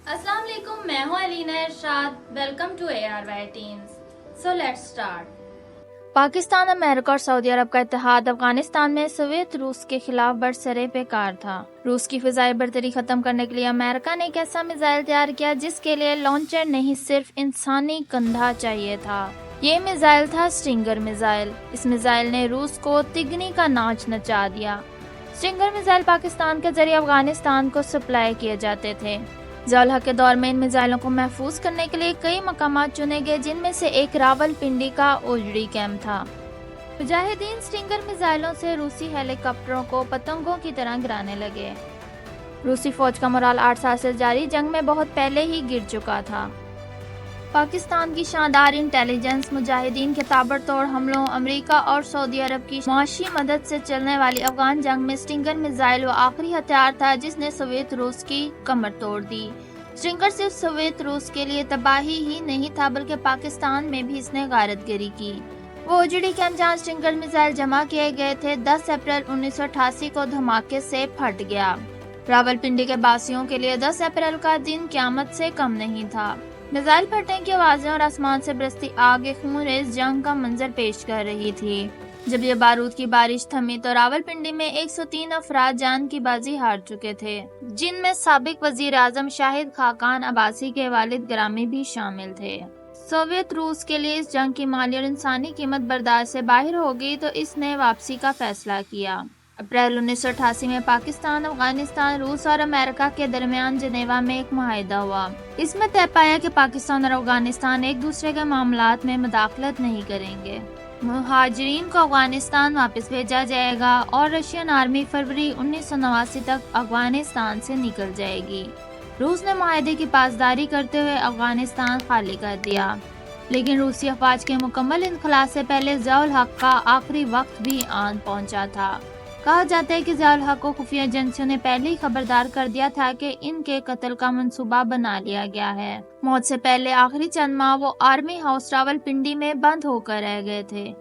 अस्सलाम वालेकुम, मैं हूँ Alina Irshad. Welcome to ARY teams. So let's start. Pakistan, America और सऊदी अरब का इत्तेहाद अफगानिस्तान में सोवियत रूस के खिलाफ बरसरे बेकार था। रूस की फिजाई बर्तरी खत्म करने के लिए अमेरिका ने एक ऐसा मिसाइल तैयार किया जिसके लिए लॉन्चर नहीं, सिर्फ इंसानी कंधा चाहिए था। ये मिसाइल था स्टिंगर मिसाइल। इस मिसाइल ने रूस को तिगनी का नाच नचा दिया। स्टिंगर मिसाइल पाकिस्तान के जरिए अफगानिस्तान को सप्लाई किए जाते थे। ज़ियाउल हक के दौर में इन मिसाइलों को महफूज करने के लिए कई मकामात चुने गए, जिनमें से एक रावलपिंडी का ओजड़ी कैंप था। मुजाहिदीन स्टिंगर मिसाइलों से रूसी हेलीकॉप्टरों को पतंगों की तरह गिराने लगे। रूसी फौज का मोराल 8 साल से जारी जंग में बहुत पहले ही गिर चुका था। पाकिस्तान की शानदार इंटेलिजेंस, मुजाहिदीन के ताबड़तोड़ हमलों, अमेरिका और सऊदी अरब की मुआशी मदद से चलने वाली अफगान जंग में स्टिंगर मिसाइल वो आखिरी हथियार था जिसने सोवियत रूस की कमर तोड़ दी। स्टिंगर सिर्फ सोवियत रूस के लिए तबाही ही नहीं था, बल्कि पाकिस्तान में भी इसने गारतगिरी की। वो ओजड़ी कैंप जहाँ स्टिंगर मिसाइल जमा किए गए थे, 10 अप्रैल 1988 को धमाके से फट गया। रावलपिंडी के बासियों के लिए 10 अप्रैल का दिन क़यामत से कम नहीं था। मिसाइल फटने की आवाजें और आसमान से बरसती आग एक खूनरेज़ जंग का मंजर पेश कर रही थी। जब ये बारूद की बारिश थमी तो रावलपिंडी में 103 अफराद जान की बाजी हार चुके थे, जिनमें साबिक वजीर आजम शाहिद खाकान अब्बासी के वालिद ग्रामी भी शामिल थे। सोवियत रूस के लिए इस जंग की माली और इंसानी कीमत बर्दाश्त से बाहर हो गई तो इसने वापसी का फैसला किया। अप्रैल 1988 में पाकिस्तान, अफगानिस्तान, रूस और अमेरिका के दरमियान जिनेवा में एक मुआहिदा हुआ। इसमें तय पाया कि पाकिस्तान और अफगानिस्तान एक दूसरे के मामलात में मुदाखलत नहीं करेंगे। मुहाजिरीन को अफगानिस्तान वापस भेजा जाएगा और रशियन आर्मी फरवरी 1989 तक अफगानिस्तान से निकल जाएगी। रूस ने मुआहिदे की पासदारी करते हुए अफगानिस्तान खाली कर दिया, लेकिन रूसी अफवाज के मुकम्मल इनखला से पहले ज़ियाउल हक का आखिरी वक्त भी आन पहुंचा था। कहा जाता है कि ज़ियाउल हक को खुफिया एजेंसियों ने पहले ही खबरदार कर दिया था कि इनके कत्ल का मंसूबा बना लिया गया है। मौत से पहले आखिरी चंद माह वो आर्मी हाउस रावलपिंडी में बंद होकर रह गए थे।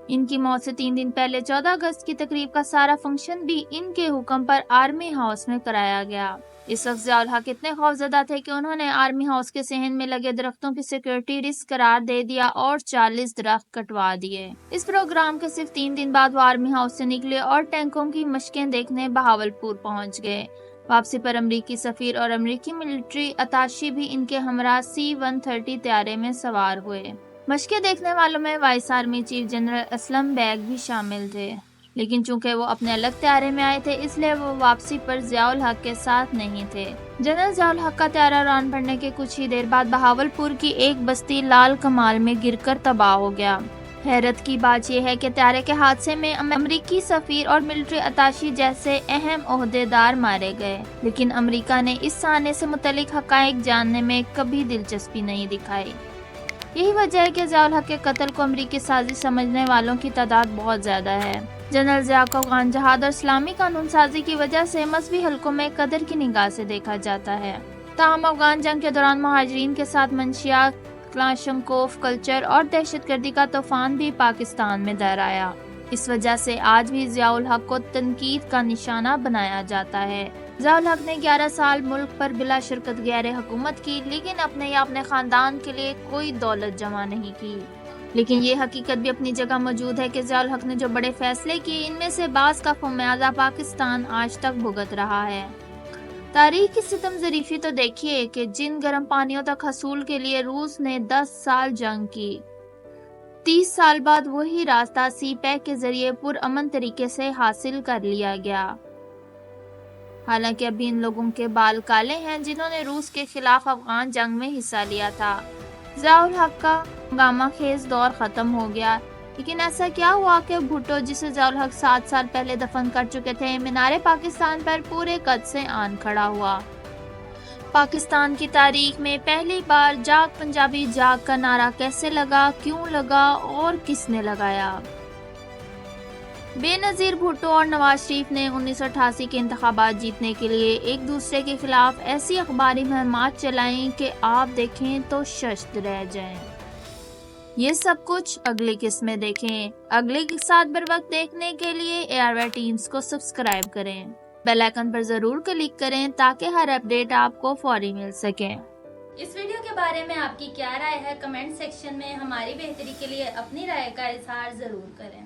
इनकी मौत से 3 दिन पहले 14 अगस्त की तकरीब का सारा फंक्शन भी इनके हुक्म पर आर्मी हाउस में कराया गया। इस वक्त ज़ियाउल हक इतने खौफजदा थे कि उन्होंने आर्मी हाउस के सहन में लगे दरख्तों की सिक्योरिटी रिस्क करार दे दिया और 40 दरख्त कटवा दिए। इस प्रोग्राम के सिर्फ 3 दिन बाद वो आर्मी हाउस से निकले और टैंकों की मशकें देखने बहावलपुर पहुंच गए। वापसी पर अमरीकी सफीर और अमरीकी मिलिट्री अताशी भी इनके हमरा C-130 तैयारे में सवार हुए। मशकें देखने वालों में vice army chief general Aslam bag भी शामिल थे, लेकिन चूंकि वो अपने अलग त्यारे में आए थे इसलिए वो वापसी पर ज़ियाउल हक के साथ नहीं थे। जनरल ज़ियाउल हक का त्यारा उड़ान भरने के कुछ ही देर बाद बहावलपुर की एक बस्ती लाल कमाल में गिरकर तबाह हो गया। हैरत की बात यह है कि त्यारे के हादसे में अमरीकी सफीर और मिलिट्री अताशी जैसे अहम ओहदेदार मारे गए, लेकिन अमरीका ने इस साने से मुतल्लिक हकाइक जानने में कभी दिलचस्पी नहीं दिखाई। यही वजह है कि ज़ियाउल हक के कत्ल को अमरीकी साजिश समझने वालों की तादाद बहुत ज्यादा है। जनरल ज़िया को अफगान जहाद और इस्लामी कानून साजी की वजह से मजहबी हलकों में कदर की निगाह से देखा जाता है। ताहम अफगान जंग के दौरान मुहाजिरीन के साथ मंशिया, क्लाशंकोफ कल्चर और दहशतगर्दी का तूफान भी पाकिस्तान में दहराया। इस वजह से आज भी ज़ियाउल हक को तनकीद का निशाना बनाया जाता है। ज़ियाउल हक ने 11 साल मुल्क पर बिला शिरकत गैर हुकूमत की, लेकिन अपने या अपने खानदान के लिए कोई दौलत जमा नहीं की। लेकिन ये हकीकत भी अपनी जगह मौजूद है कि ज़ियाउल हक ने जो बड़े फैसले किए, इनमें से बाज़ का खमियाजा पाकिस्तान आज तक भुगत रहा है। तारीख की सितम ज़रीफी तो देखिए कि जिन गर्म पानियों तक हसूल के लिए रूस ने 10 साल जंग की, 30 साल बाद वही रास्ता सी-पैक के जरिए पुरअमन तरीके से हासिल कर लिया गया। हालांकि अभी इन लोगों के बाल काले हैं जिन्होंने रूस के खिलाफ अफगान जंग में हिस्सा लिया था। ज़ियाउल हक का हंगामा खेज दौर खत्म हो गया, लेकिन ऐसा क्या हुआ कि भुट्टो, जिसे ज़ियाउल हक 7 साल पहले दफन कर चुके थे, मीनारे पाकिस्तान पर पूरे कद से आन खड़ा हुआ। पाकिस्तान की तारीख में पहली बार जाग पंजाबी जाग का नारा कैसे लगा, क्यों लगा और किसने लगाया? बेनज़ीर भुट्टो और नवाज शरीफ ने 1988 के इंतखाबात जीतने के लिए एक दूसरे के खिलाफ ऐसी अखबारी मुहिम्मात चलाई कि आप देखें तो शश्त रह जाएं। ये सब कुछ अगली किस्त में देखें। अगले के साथ बर वक्त देखने के लिए ARY टीम्स को सब्सक्राइब करें। بیل آئکن پر ضرور کلک کریں تاکہ ہر اپڈیٹ آپ کو فوری مل سکے۔ اس ویڈیو کے بارے میں آپ کی کیا رائے ہے؟ کمنٹ سیکشن میں ہماری بہتری کے لیے اپنی رائے کا اظہار ضرور کریں۔